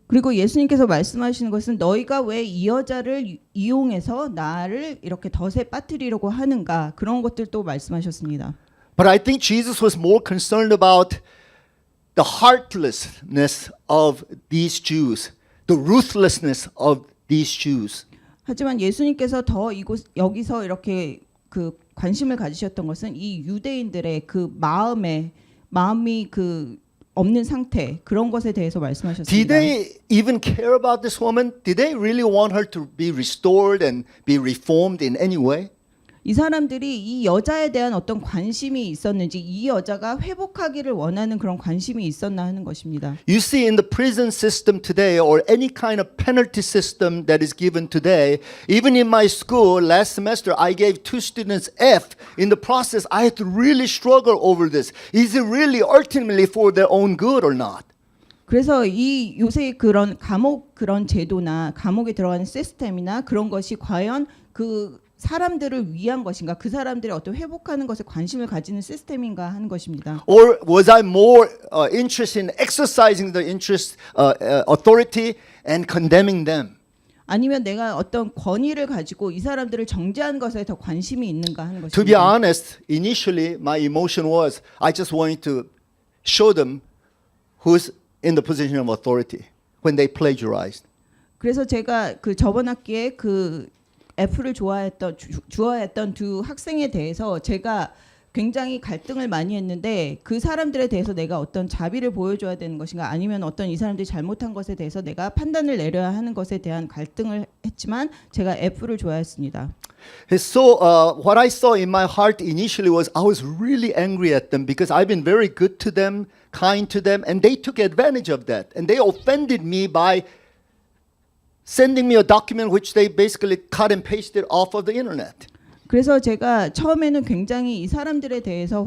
그리고 예수님께서 말씀하시는 것은 너희가 왜 이 여자를 이용해서 나를 이렇게 덫에 빠뜨리려고 하는가 그런 것들도 말씀하셨습니다. But I think Jesus was more concerned about the heartlessness of these Jews, the ruthlessness of these Jews. 하지만 예수님께서 더 여기서 이렇게 그 관심을 가지셨던 것은 이 유대인들의 그 마음이 그 없는 상태 그런 것에 대해서 Did 말씀하셨습니다. they even care about this woman? Did they really want her to be restored and be reformed in any way? 이 사람들이 이 여자에 대한 어떤 관심이 있었는지, 이 여자가 회복하기를 원하는 그런 관심이 있었나 하는 것입니다. You see, in the prison system today, or any kind of penalty system that is given today, even in my school last semester, I gave 2 students F. In the process, I had to really struggle over this. Is it really ultimately for their own good or not? 그래서 이 요새 그런 감옥 그런 제도나 감옥에 들어가는 시스템이나 그런 것이 과연 그 사람들을 위한 것인가, 그 사람들의 어떤 회복하는 것에 관심을 가지는 시스템인가 하는 것입니다. Or was I more interested in exercising the interest, authority and condemning them? 아니면 내가 어떤 권위를 가지고 이 사람들을 정죄하는 것에 더 관심이 있는가 하는 것입니다. To be honest, initially my emotion was I just wanted to show them who's in the position of authority when they plagiarized. 그래서 제가 그 저번 학기에 그 F를 주어했던 두 학생에 대해서 제가 굉장히 갈등을 많이 했는데, 그 사람들에 대해서 내가 어떤 자비를 보여줘야 되는 것인가, 아니면 어떤 이 사람들이 잘못한 것에 대해서 내가 판단을 내려야 하는 것에 대한 갈등을 했지만 제가 F를 좋아했습니다. So what I saw in my heart initially was I was really angry at them because I've been very good to them, kind to them, and they took advantage of that. And they offended me by sending me a document which they basically cut and pasted off of the internet. 그래서 제가 처음에는 굉장히 이 사람들에 대해서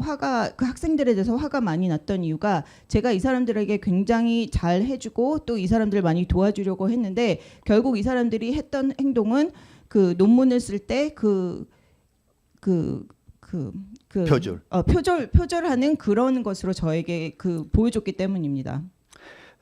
그 학생들에 대해서 화가 많이 났던 이유가, 제가 이 사람들에게 굉장히 잘 해주고 또 이 사람들을 많이 도와주려고 했는데, 결국 이 사람들이 했던 행동은 그 논문을 쓸 때 표절하는 그런 것으로 저에게 보여줬기 때문입니다.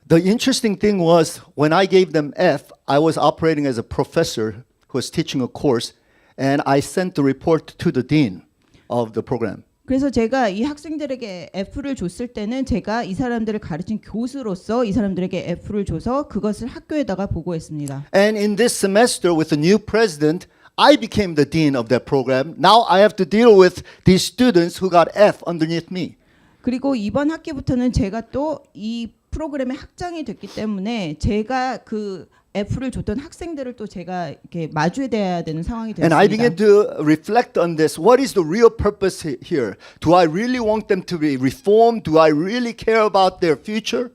The interesting thing was when I gave them F, I was operating as a professor who was teaching a course, and I sent the report to the dean of the program. 그래서 제가 이 학생들에게 F를 줬을 때는 제가 이 사람들을 가르친 교수로서 이 사람들에게 F를 줘서 그것을 학교에다가 보고했습니다. And in this semester with the new president, I became the dean of that program. Now I have to deal with these students who got F underneath me. 그리고 이번 학기부터는 제가 또 이 프로그램의 학장이 됐기 때문에 제가 그 F를 줬던 학생들을 또 제가 이렇게 마주해야 되는 상황이 And I 되었습니다. began to reflect on this. What is the real purpose here? Do I really want them to be reformed? Do I really care about their future?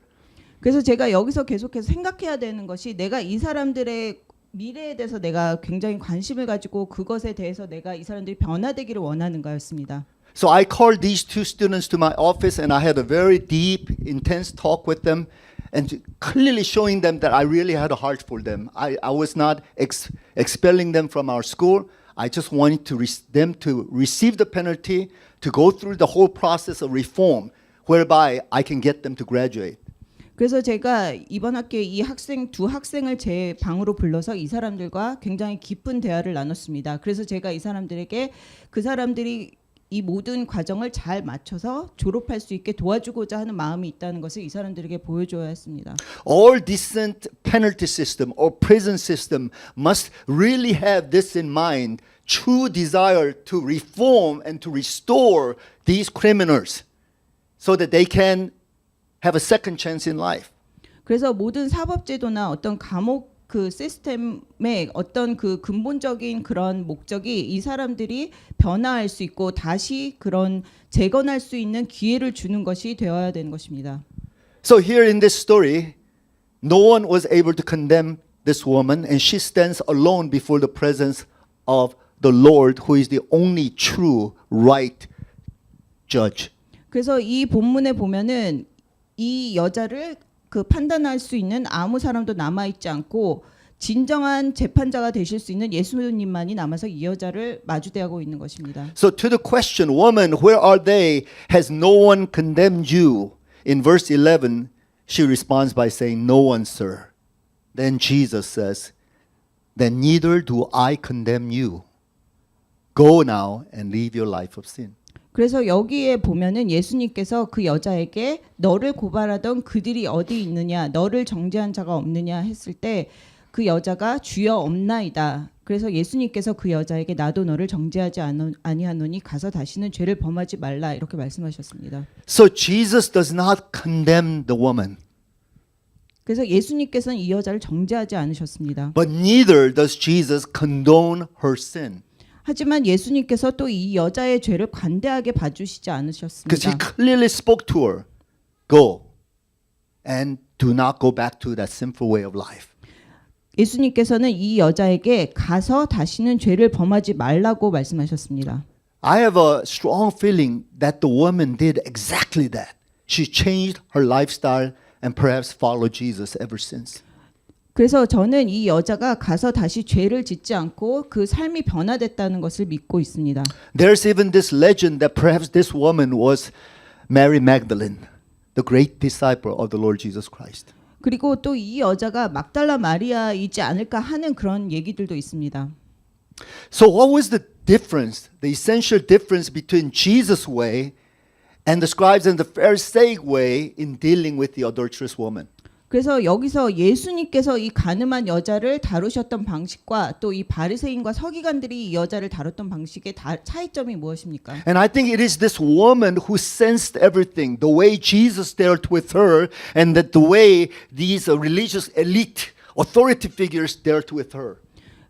그래서 제가 여기서 계속해서 생각해야 되는 것이, 내가 이 사람들의 미래에 대해서 내가 굉장히 관심을 가지고 그것에 대해서 내가 이 사람들이 변화되기를 원하는가였습니다. So I called these 2 students to my office and I had a very deep, intense talk with them and clearly showing them that I really had a heart for them. I was not expelling them from our school. I just wanted them to receive the penalty, to go through the whole process of reform, whereby I can get them to graduate. 그래서 제가 이번 학기에 이 두 학생을 제 방으로 불러서 이 사람들과 굉장히 깊은 대화를 나눴습니다. 그래서 제가 이 사람들에게 그 사람들이 이 모든 과정을 잘 맞춰서 졸업할 수 있게 도와주고자 하는 마음이 있다는 것을 이 사람들에게 보여줘야 했습니다. All decent penalty system or prison system must really have this in mind, true desire to reform and to restore these criminals so that they can have a second chance in life. 그래서 모든 사법제도나 어떤 감옥 그 시스템의 어떤 그 근본적인 그런 목적이 이 사람들이 변화할 수 있고 다시 그런 재건할 수 있는 기회를 주는 것이 되어야 되는 것입니다. So here in this story, no one was able to condemn this woman, and she stands alone before the presence of the Lord, who is the only true, right judge. 그래서 이 본문에 보면은 이 여자를 그 판단할 수 있는 아무 사람도 남아 있지 않고 진정한 재판자가 되실 수 있는 예수님만이 남아서 이 여자를 마주대하고 있는 것입니다. So to the question, woman, where are they? Has no one condemned you? In verse 11, she responds by saying, no one, sir. Then Jesus says, then neither do I condemn you. Go now and live your life of sin. 그래서 여기에 보면은 예수님께서 그 여자에게 너를 고발하던 그들이 어디 있느냐, 너를 정죄한 자가 없느냐 했을 때 그 여자가 주여 없나이다. 그래서 예수님께서 그 여자에게 나도 너를 정죄하지 아니하노니 가서 다시는 죄를 범하지 말라 이렇게 말씀하셨습니다. So Jesus does not condemn the woman. 그래서 예수님께서는 이 여자를 정죄하지 않으셨습니다. But neither does Jesus condone her sin. 하지만 예수님께서 또 이 여자의 죄를 관대하게 봐주시지 Because 않으셨습니다. he clearly spoke to her, go and do not go back to that sinful way of life. 예수님께서는 이 여자에게 가서 다시는 죄를 범하지 말라고 말씀하셨습니다. I have a strong feeling that the woman did exactly that. She changed her lifestyle and perhaps followed Jesus ever since. 그래서 저는 이 여자가 가서 다시 죄를 짓지 않고 그 삶이 변화됐다는 것을 믿고 있습니다. There's even this legend that perhaps this woman was Mary Magdalene, the great disciple of the Lord Jesus Christ. 그리고 또 이 여자가 막달라 마리아이지 않을까 하는 그런 얘기들도 있습니다. So what was the difference, the essential difference between Jesus' way and the scribes and the Pharisaic way in dealing with the adulterous woman? 그래서 여기서 예수님께서 이 가늠한 여자를 다루셨던 방식과 또 이 바리새인과 서기관들이 이 여자를 다뤘던 방식의 차이점이 무엇입니까? And I think it is this woman who sensed everything, the way Jesus dealt with her and that the way these religious elite authority figures dealt with her.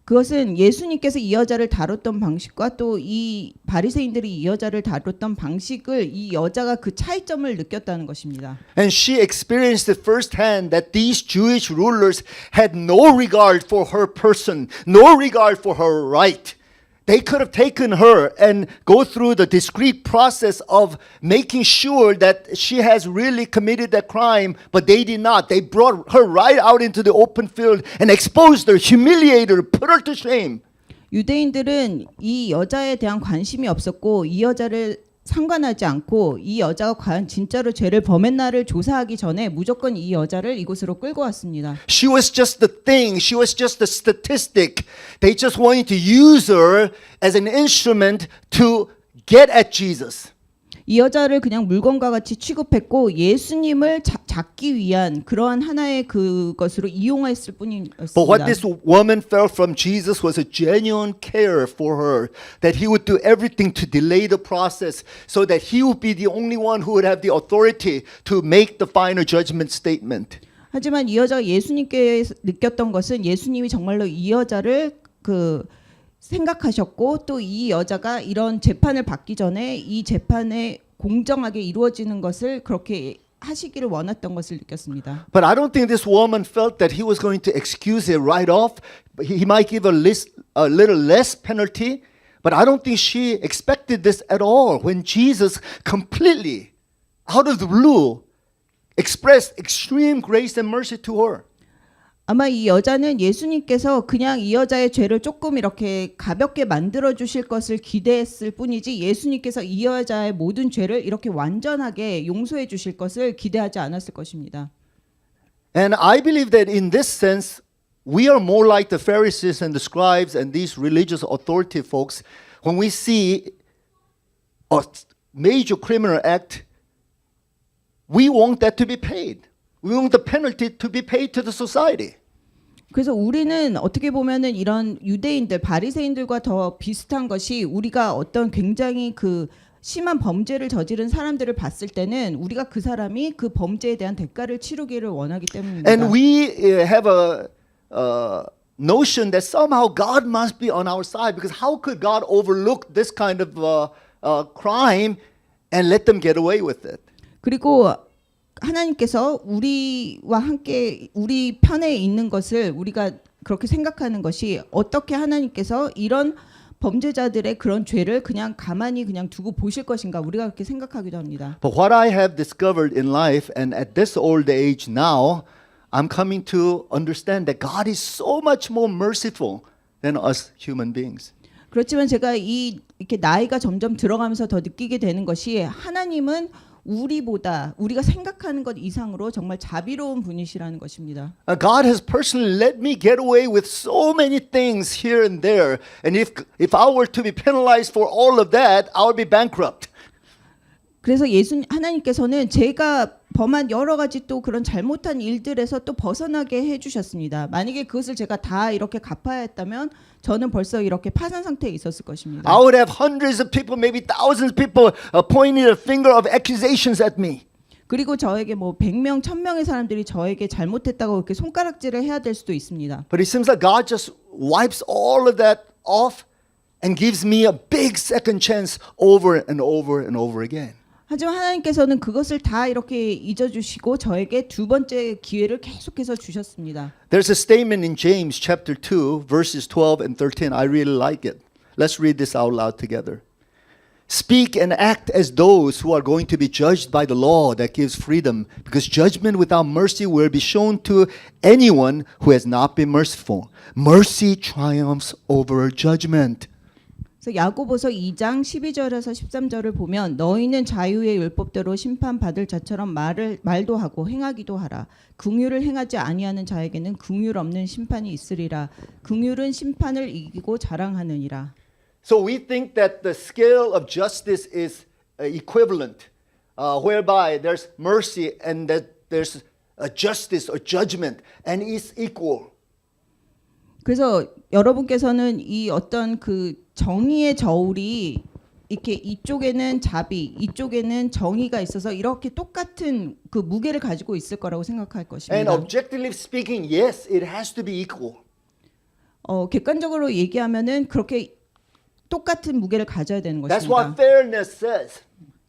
그것은 예수님께서 이 여자를 다뤘던 방식과 또 이 바리새인들이 이 여자를 다뤘던 방식을 이 여자가 그 차이점을 느꼈다는 것입니다. And she experienced it firsthand that these Jewish rulers had no regard for her person, no regard for her right. They could have taken her and go through the discreet process of making sure that she has really committed that crime, but they did not. They brought her right out into the open field and exposed her, humiliated her, put her to shame. 유대인들은 이 여자에 대한 관심이 없었고 이 여자를 상관하지 않고 이 여자가 과연 진짜로 죄를 범했나를 조사하기 전에 무조건 이 여자를 이곳으로 끌고 왔습니다. She was just the thing. She was just a statistic. They just wanted to use her as an instrument to get at Jesus. 이 여자를 그냥 물건과 같이 취급했고 예수님을 잡기 위한 그러한 하나의 그것으로 이용했을 뿐이었습니다. But what this woman felt from Jesus was a genuine care for her, that he would do everything to delay the process so that he would be the only one who would have the authority to make the final judgment statement. 하지만 이 여자가 예수님께 느꼈던 것은 예수님이 정말로 이 여자를 생각하셨고 또 이 여자가 이런 재판을 받기 전에 이 재판에 공정하게 이루어지는 것을 그렇게 하시기를 원했던 것을 느꼈습니다. But I don't think this woman felt that he was going to excuse it right off. He might give a little less penalty, but I don't think she expected this at all when Jesus completely, out of the blue, expressed extreme grace and mercy to her. 아마 이 여자는 예수님께서 그냥 이 여자의 죄를 조금 이렇게 가볍게 만들어 주실 것을 기대했을 뿐이지 예수님께서 이 여자의 모든 죄를 이렇게 완전하게 용서해 주실 것을 기대하지 않았을 것입니다. And I believe that in this sense, we are more like the Pharisees and the scribes and these religious authority folks. When we see a major criminal act, we want that to be paid. We want the penalty to be paid to the society. 그래서 우리는 어떻게 보면은 이런 유대인들, 바리새인들과 더 비슷한 것이 우리가 어떤 굉장히 그 심한 범죄를 저지른 사람들을 봤을 때는 우리가 그 사람이 그 범죄에 대한 대가를 치르기를 원하기 때문입니다. And we have a notion that somehow God must be on our side because how could God overlook this kind of crime and let them get away with it? 그리고 하나님께서 우리와 함께 우리 편에 있는 것을 우리가 그렇게 생각하는 것이 어떻게 하나님께서 이런 범죄자들의 그런 죄를 그냥 가만히 그냥 두고 보실 것인가 우리가 그렇게 생각하기도 합니다. But what I have discovered in life and at this old age now, I'm coming to understand that God is so much more merciful than us human beings. 그렇지만 제가 이렇게 나이가 점점 들어가면서 더 느끼게 되는 것이 하나님은 우리보다 우리가 생각하는 것 이상으로 정말 자비로운 분이시라는 것입니다. God has personally let me get away with so many things here and there, and if I were to be penalized for all of that, I would be bankrupt. 그래서 하나님께서는 제가 범한 여러 가지 또 그런 잘못한 일들에서 또 벗어나게 해주셨습니다. 만약에 그것을 제가 다 이렇게 갚아야 했다면 저는 벌써 이렇게 파산 상태에 있었을 것입니다. I would have hundreds of people, maybe thousands of people pointing a finger of accusations at me. 그리고 저에게 뭐 100명, 1000명의 사람들이 저에게 잘못했다고 이렇게 손가락질을 해야 될 수도 있습니다. But it seems like God just wipes all of that off and gives me a big second chance over and over and over again. 하지만 하나님께서는 그것을 다 이렇게 잊어주시고 저에게 두 번째 기회를 계속해서 주셨습니다. There's a statement in James chapter 2 verses 12 and 13. I really like it. Let's read this out loud together. Speak and act as those who are going to be judged by the law that gives freedom, because judgment without mercy will be shown to anyone who has not been merciful. Mercy triumphs over judgment. 그래서 야고보서 2장 12절에서 13절을 보면 너희는 자유의 율법대로 심판받을 자처럼 말도 하고 행하기도 하라. 긍휼을 행하지 아니하는 자에게는 긍휼 없는 심판이 있으리라. 긍휼은 심판을 이기고 자랑하느니라. So we think that the scale of justice is equivalent, whereby there's mercy and that there's a justice or judgment, and it's equal. 그래서 여러분께서는 이 어떤 그 정의의 저울이 이렇게 이쪽에는 자비, 이쪽에는 정의가 있어서 이렇게 똑같은 그 무게를 가지고 있을 거라고 생각할 And 것입니다. objectively speaking, yes, it has to be equal. 객관적으로 얘기하면은 그렇게 똑같은 무게를 가져야 되는 That's 것입니다. what fairness says.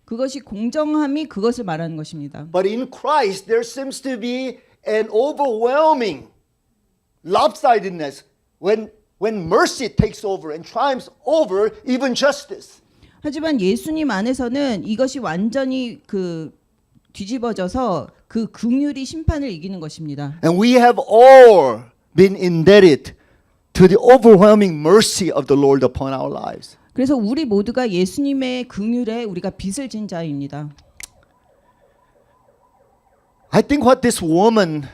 그것이 공정함이 그것을 말하는 것입니다. But in Christ, there seems to be an overwhelming lopsidedness when mercy takes over and triumphs over even justice. 하지만 예수님 안에서는 이것이 완전히 그 뒤집어져서 그 긍휼이 심판을 이기는 것입니다. And we have all been indebted to the overwhelming mercy of the Lord upon our lives. 그래서 우리 모두가 예수님의 긍휼에 우리가 빚을 진 자입니다. I think what this woman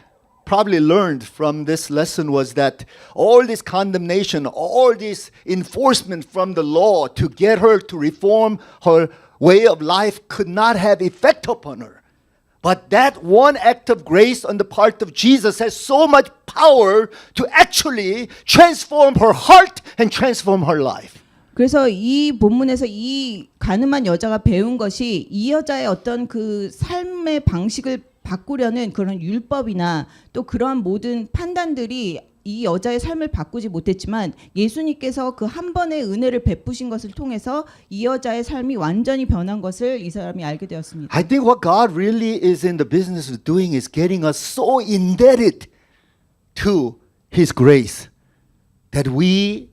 probably learned from this lesson was that all this condemnation, all this enforcement from the law to get her to reform her way of life could not have effect upon her. But that one act of grace on the part of Jesus has so much power to actually transform her heart and transform her life. 그래서 이 본문에서 이 가늠한 여자가 배운 것이 이 여자의 어떤 그 삶의 방식을 바꾸려는 그런 율법이나 또 그러한 모든 판단들이 이 여자의 삶을 바꾸지 못했지만 예수님께서 그 한 번의 은혜를 베푸신 것을 통해서 이 여자의 삶이 완전히 변한 것을 이 사람이 알게 되었습니다. I think what God really is in the business of doing is getting us so indebted to His grace that we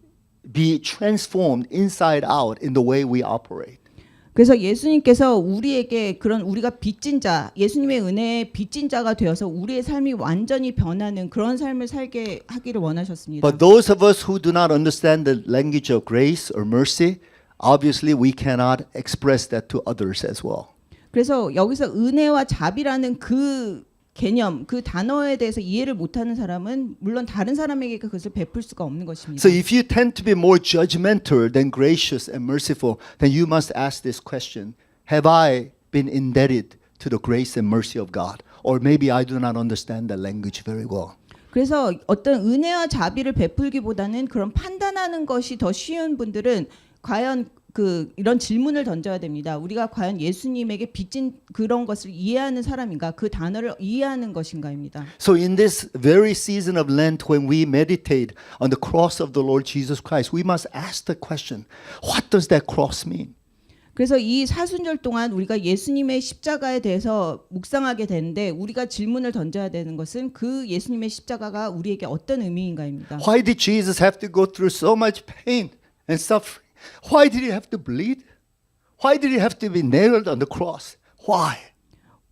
be transformed inside out in the way we operate. 그래서 예수님께서 우리에게 그런 우리가 빚진 자, 예수님의 은혜에 빚진 자가 되어서 우리의 삶이 완전히 변하는 그런 삶을 살게 하기를 원하셨습니다. But those of us who do not understand the language of grace or mercy, obviously we cannot express that to others as well. 그래서 여기서 은혜와 자비라는 그 개념, 그 단어에 대해서 이해를 못하는 사람은 물론 다른 사람에게 그것을 베풀 수가 없는 것입니다. So if you tend to be more judgmental than gracious and merciful, then you must ask this question: have I been indebted to the grace and mercy of God? Or maybe I do not understand the language very well. 그래서 어떤 은혜와 자비를 베풀기보다는 그런 판단하는 것이 더 쉬운 분들은 과연 그 이런 질문을 던져야 됩니다. 우리가 과연 예수님에게 빚진 그런 것을 이해하는 사람인가, 그 단어를 이해하는 것인가입니다. So in this very season of Lent, when we meditate on the cross of the Lord Jesus Christ, we must ask the question: what does that cross mean? 그래서 이 사순절 동안 우리가 예수님의 십자가에 대해서 묵상하게 되는데 우리가 질문을 던져야 되는 것은 그 예수님의 십자가가 우리에게 어떤 의미인가입니다. Why did Jesus have to go through so much pain and suffering? Why did he have to bleed? Why did he have to be nailed on the cross? Why?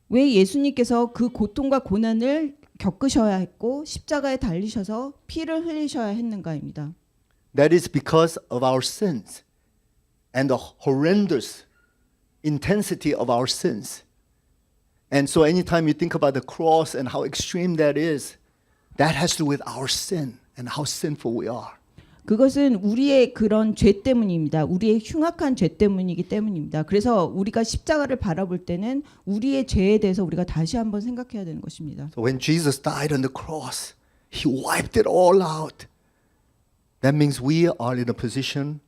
왜 예수님께서 그 고통과 고난을 겪으셔야 했고 십자가에 달리셔서 피를 흘리셔야 했는가입니다. That is because of our sins and the horrendous intensity of our sins. And so anytime you think about the cross and how extreme that is, that has to do with our sin and how sinful we are. 그것은 우리의 그런 죄 때문입니다. 우리의 흉악한 죄 때문이기 때문입니다. 그래서 우리가 십자가를 바라볼 때는 우리의 죄에 대해서 우리가 다시 한번 생각해야 되는 것입니다. So when Jesus died on the cross, he wiped it all out. That means we are in a position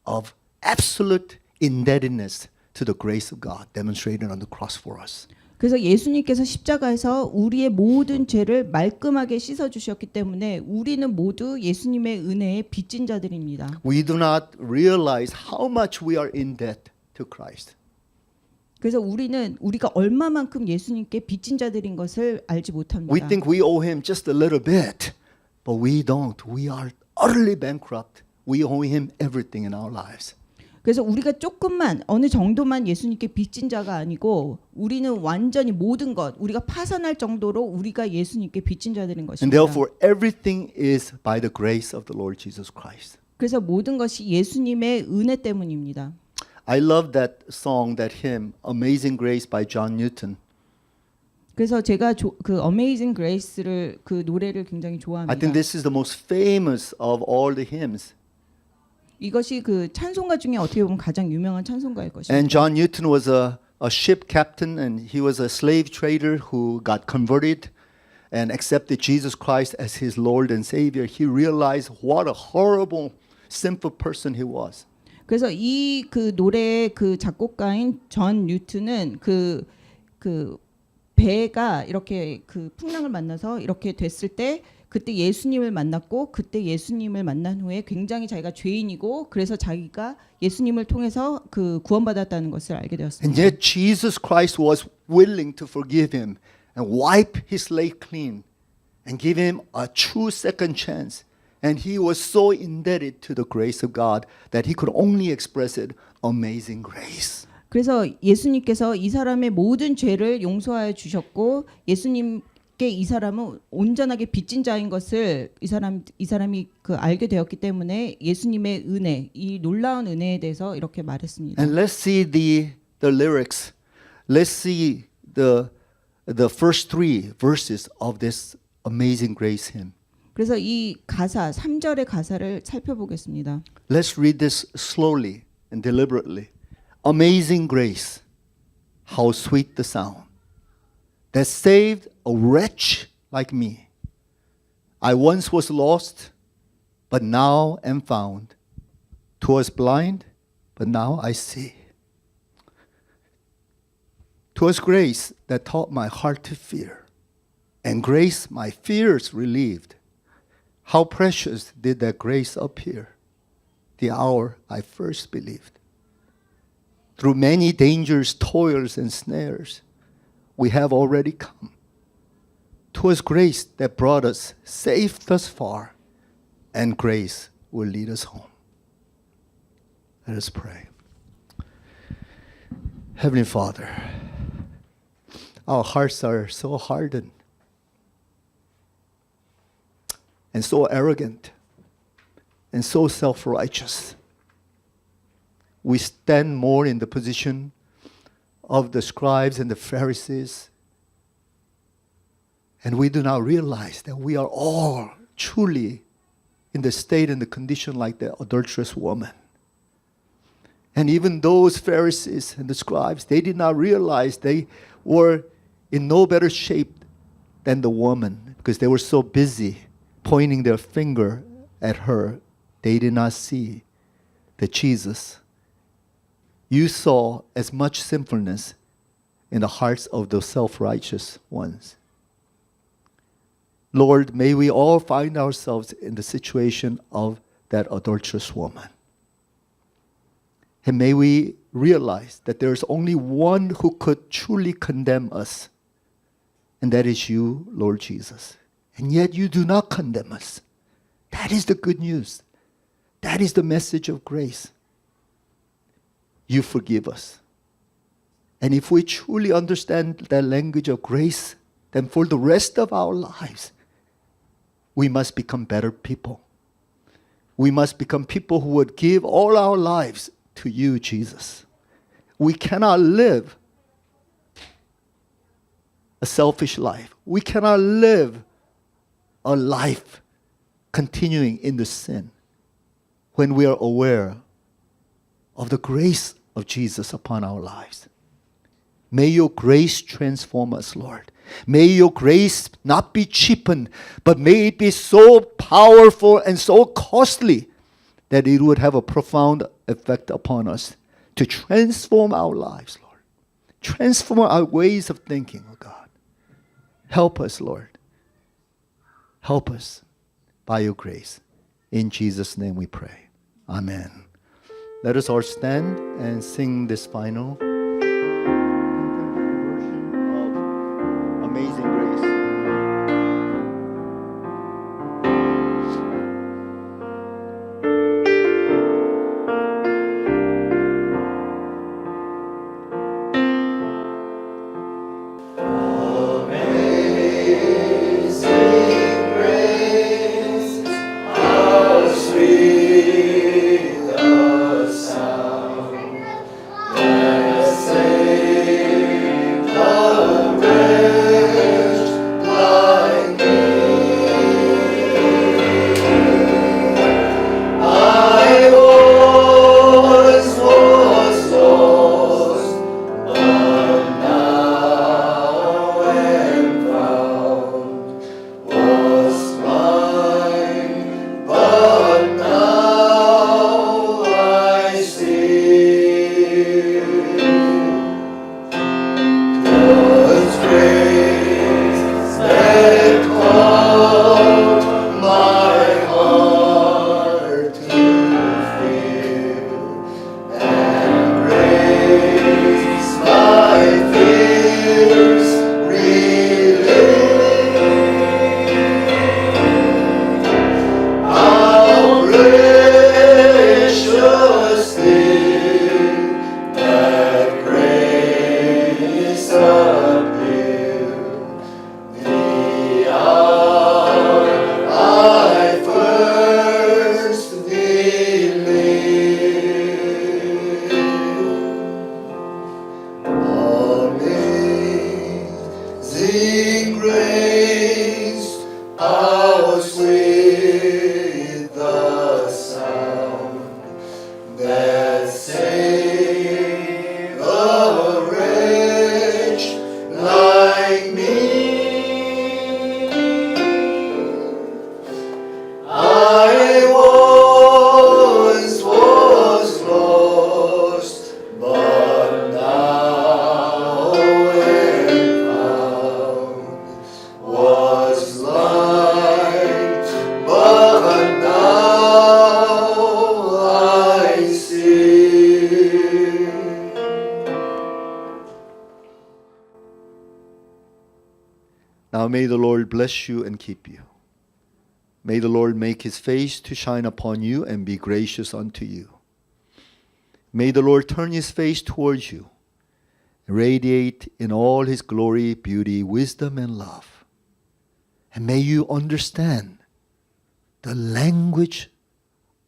of absolute indebtedness to the grace of God demonstrated on the cross for us. 그래서 예수님께서 십자가에서 우리의 모든 죄를 말끔하게 씻어 주셨기 때문에 우리는 모두 예수님의 은혜에 빚진 자들입니다. We do not realize how much we are in debt to Christ. 그래서 우리는 우리가 얼마만큼 예수님께 빚진 자들인 것을 알지 못합니다. We think we owe him just a little bit, but we don't. We are utterly bankrupt. We owe him everything in our lives. 그래서 우리가 조금만 어느 정도만 예수님께 빚진 자가 아니고 우리는 완전히 모든 것 우리가 파산할 정도로 우리가 예수님께 빚진 자들인 And 것입니다. therefore, everything is by the grace of the Lord Jesus Christ. 그래서 모든 것이 예수님의 은혜 때문입니다. I love that song, that hymn, Amazing Grace by John Newton. 그래서 제가 그 Amazing Grace를 그 노래를 굉장히 I 좋아합니다. think this is the most famous of all the hymns. 이것이 그 찬송가 중에 어떻게 보면 가장 유명한 찬송가일 것입니다. And John Newton was a ship captain, and he was a slave trader who got converted and accepted Jesus Christ as his Lord and Savior. He realized what a horrible, sinful person he was. 그래서 이 그 노래의 그 작곡가인 존 뉴튼은 그 배가 이렇게 그 풍랑을 만나서 이렇게 됐을 때 그때 예수님을 만났고 그때 예수님을 만난 후에 굉장히 자기가 죄인이고 그래서 자기가 예수님을 통해서 그 구원받았다는 것을 알게 And 되었습니다. yet Jesus Christ was willing to forgive him and wipe his slate clean and give him a true second chance. And he was so indebted to the grace of God that he could only express it, amazing grace. 그래서 예수님께서 이 사람의 모든 죄를 용서하여 주셨고 예수님께 이 사람은 온전하게 빚진 자인 것을 이 사람이 그 알게 되었기 때문에 예수님의 은혜, 이 놀라운 은혜에 대해서 이렇게 말했습니다. And let's see the lyrics. Let's see the first three verses of this amazing grace hymn. 그래서 이 가사 3절의 가사를 살펴보겠습니다. Let's read this slowly and deliberately. Amazing grace, how sweet the sound that saved a wretch like me. I once was lost, but now am found. 'Twas blind, but now I see. 'Twas grace that taught my heart to fear, and grace my fears relieved. How precious did that grace appear, the hour I first believed. Through many dangers, toils, and snares, we have already come. 'Twas grace that brought us safe thus far, and grace will lead us home. Let us pray. Heavenly Father, our hearts are so hardened and so arrogant and so self-righteous. We stand more in the position of the scribes and the Pharisees, and we do not realize that we are all truly in the state and the condition like the adulterous woman. And even those Pharisees and the scribes, they did not realize they were in no better shape than the woman because they were so busy pointing their finger at her. They did not see that Jesus, you saw as much sinfulness in the hearts of the self-righteous ones. Lord, may we all find ourselves in the situation of that adulterous woman. And may we realize that there is only one who could truly condemn us, and that is you, Lord Jesus. And yet you do not condemn us. That is the good news. That is the message of grace. You forgive us. And if we truly understand that language of grace, then for the rest of our lives, we must become better people. We must become people who would give all our lives to you, Jesus. We cannot live a selfish life. We cannot live a life continuing in the sin when we are aware of the grace of Jesus upon our lives. May your grace transform us, Lord. May your grace not be cheapened, but may it be so powerful and so costly that it would have a profound effect upon us to transform our lives, Lord. Transform our ways of thinking, oh God. Help us, Lord. Help us by your grace. In Jesus' name we pray. Amen. Let us all stand and sing this final version of Amazing Grace. Amazing grace, how sweet the sound that saved a wretch like me. I once was lost, but now am found. Was blind, but now I see. Now may the Lord bless you and keep you. May the Lord make his face to shine upon you and be gracious unto you. May the Lord turn his face towards you, radiate in all his glory, beauty, wisdom, and love. And may you understand the language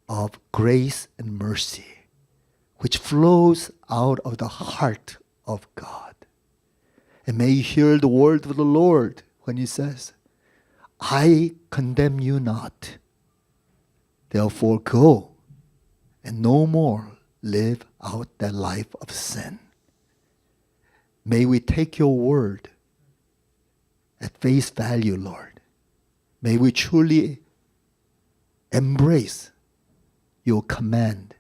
of grace and mercy, which flows out of the heart of God. And may you hear the word of the Lord when he says, I condemn you not. Therefore go and no more live out that life of sin. May we take your word at face value, Lord. May we truly embrace your command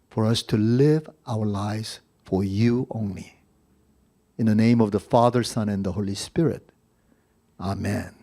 for us to live our lives for you only. In the name of the Father, Son, and the Holy Spirit. Amen.